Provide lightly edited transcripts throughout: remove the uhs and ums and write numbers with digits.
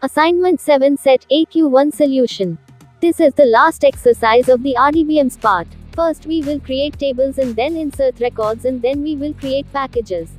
Assignment 7 Set A Q.1 Solution. This is the last exercise of the RDBMS part. First we will create tables and then insert records and then we will create packages.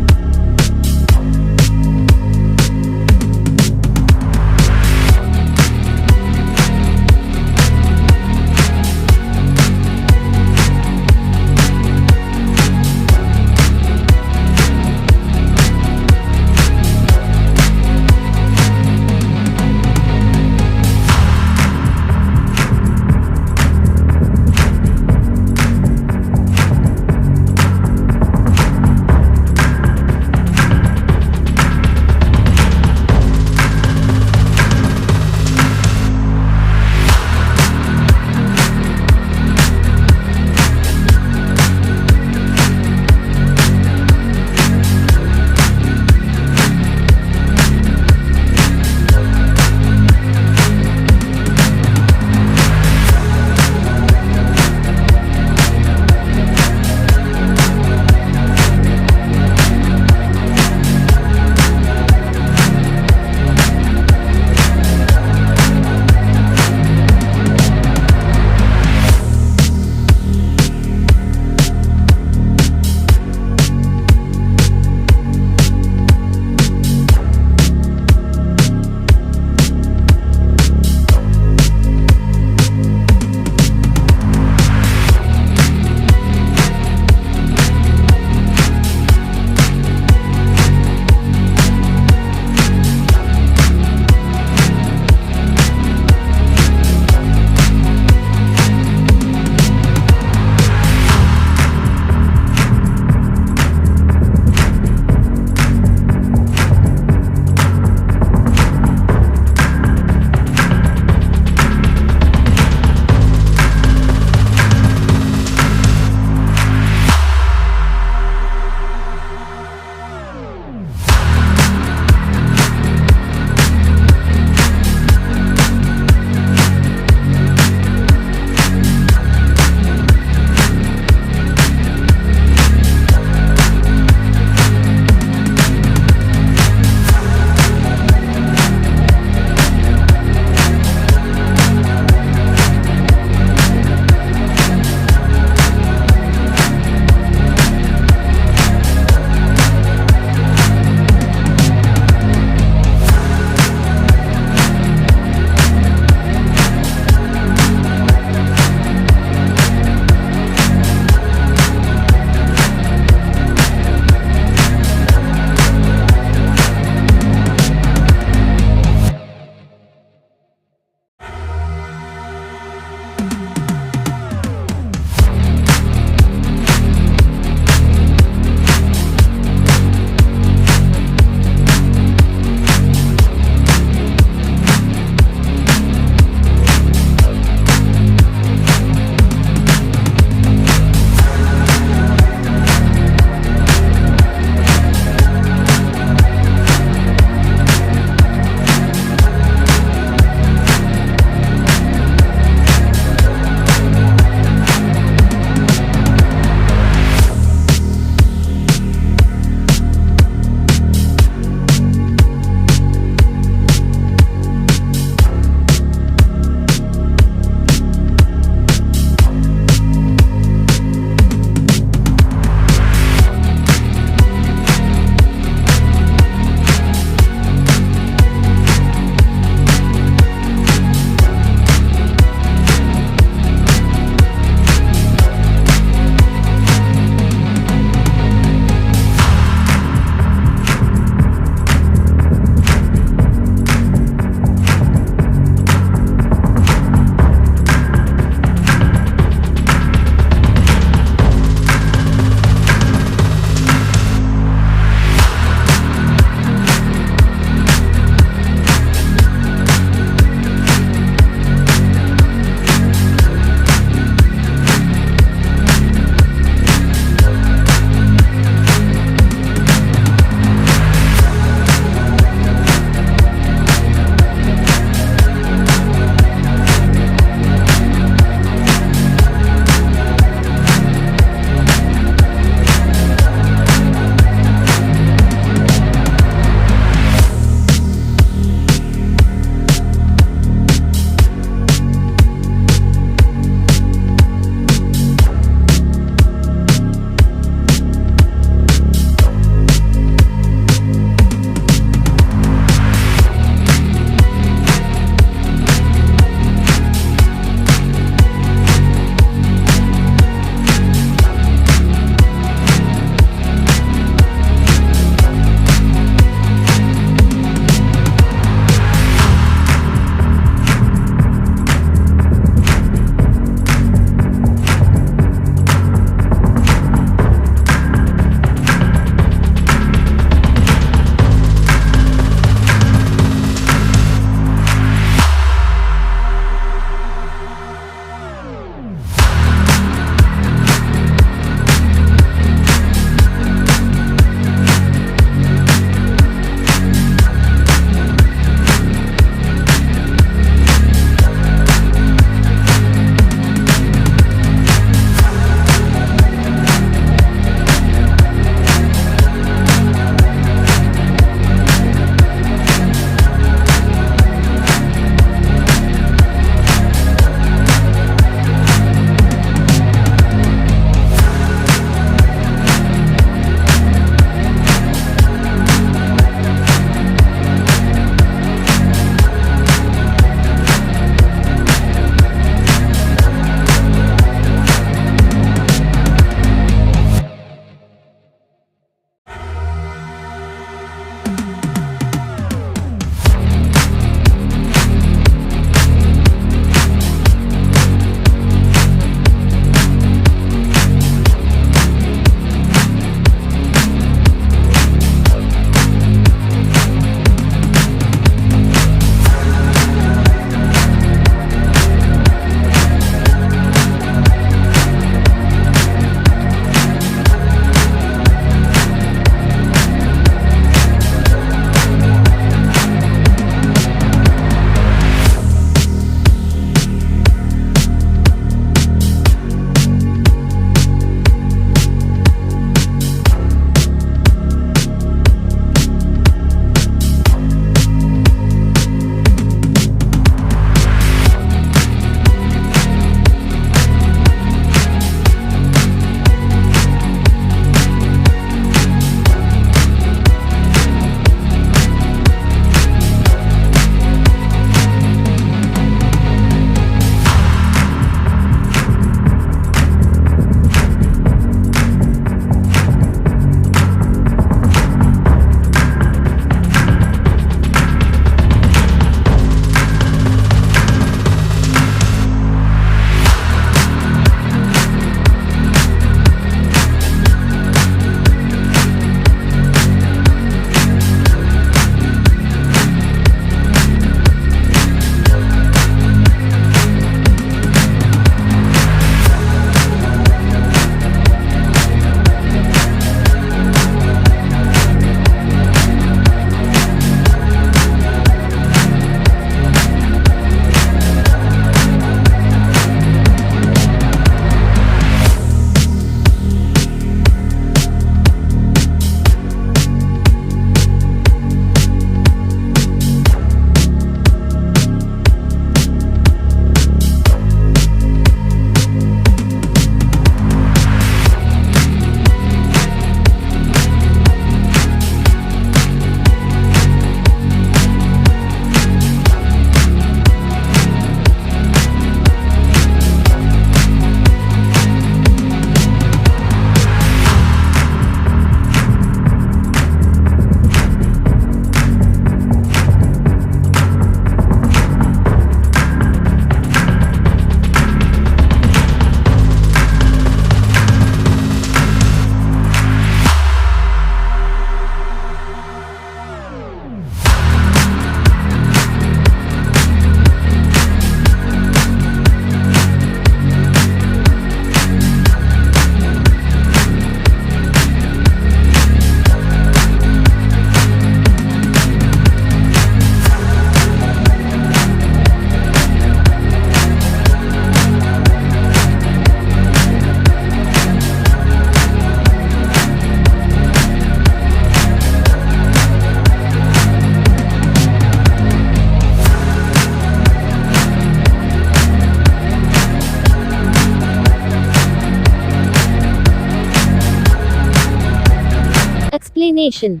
combination.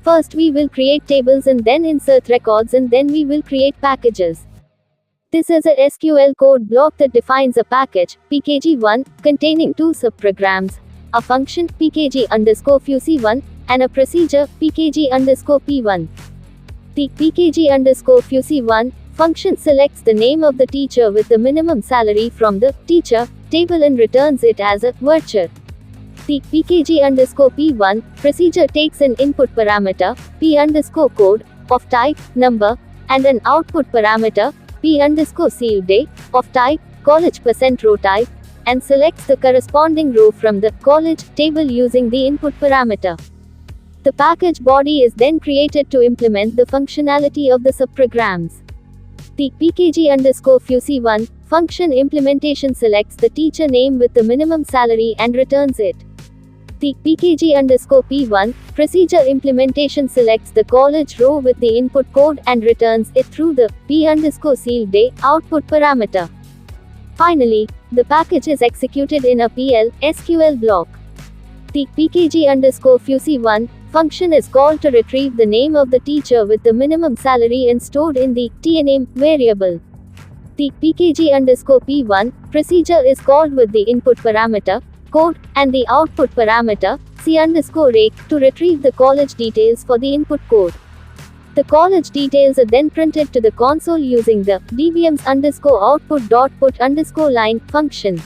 First we will create tables and then insert records and then we will create packages. This is a SQL code block that defines a package, pkg1, containing two subprograms, a function, pkg_fuc1, and a procedure, pkg_p1. The pkg_fuc1 function selects the name of the teacher with the minimum salary from the teacher table and returns it as a virture. The pkg_p1 procedure takes an input parameter, p_code, of type number, and an output parameter, p_sealed of type college%row type, and selects the corresponding row from the college table using the input parameter. The package body is then created to implement the functionality of the subprograms. The pkg_fuc1 function implementation selects the teacher name with the minimum salary and returns it. The pkg_p1 procedure implementation selects the college row with the input code and returns it through the p_sealed output parameter. Finally, the package is executed in a PL SQL block. The pkg_fuc1 function is called to retrieve the name of the teacher with the minimum salary and stored in the tname variable. The pkg_p1 procedure is called with the input parameter, code, and the output parameter, c_rake, to retrieve the college details for the input code. The college details are then printed to the console using the rdbms_output.put_line function.